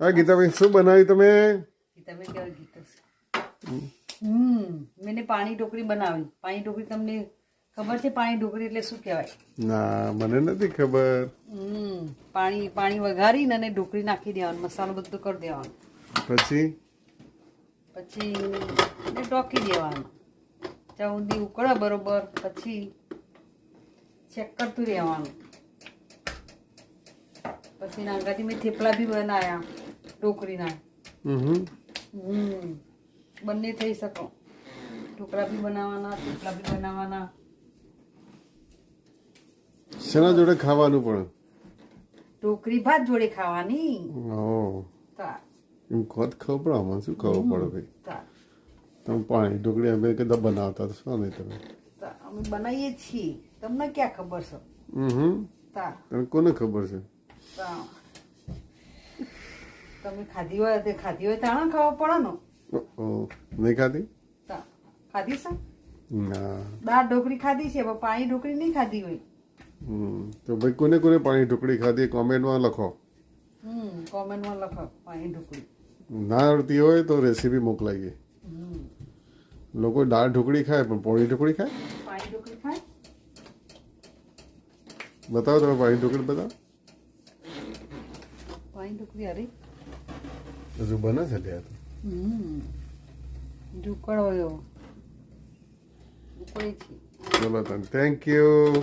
હા ગીતાબેન શું બનાવ્યું તમે? ગીતાબેન કેવા ગીતો છે? મેને પાણી ઢોકળી બનાવી. પાણી ઢોકળી તમને ખબર છે? પાણી ઢોકળી એટલે શું કહેવાય? ના મને નથી ખબર. પાણી વઘારીને અને ઢોકળી નાખી દેવાનું, મસાલો બધું કરી દેવાનું, પછી એને ઢોકી દેવાનું ત્યાં સુધી ઉકળે બરોબર. પછી ચેક કરતું રહેવાનું. પછી નાંગાથી મેં થેપલા બી બનાવ્યા ઢોકળીના. બંને થઈ શકો, ઢોકળા બી બનાવવાના, થેપલા બી બનાવવાના. શેના જોડે ખાવાનું પણ? ઢોકળી ભાત જોડે ખાવાની. એમ ખોટ ખબર પડે, આમાં શું ખબર પડે ભાઈ? તમે પાણી ઢોકળી અમે કદાચ બનાવતા તો શું નહીં તમે? અમે બનાવીએ છીએ, તમને ક્યાં ખબર છે? તને કોને ખબર છે? તમે ખાધી હોય તાણા ખાવા પડે ને. નહીં ખાધી? ખાધી છે? ના. દાળ ઢોકળી ખાધી છે, પણ પાણી ઢોકળી નહીં ખાધી હોય. તો ભાઈ કોને કોને પાણી ઢોકળી ખાધી કોમેન્ટમાં લખો. કોમેન્ટમાં લખો પાણી ઢોકળી. ના આવડતી હોય તો રેસીપી મોકલાઈએ. લોકો દાળ ઢોકળી ખાય પણ પાણી ઢોકળી ખાય? પાણી ઢોકળી ખાય. બતાવો તમે પાણી ઢોકળી બતાવો. પાણી ઢોકળી અરે હજુ બને છે ત્યાં તો. ઉકળો ઉકળી છે. ચલો તને થેન્ક યુ.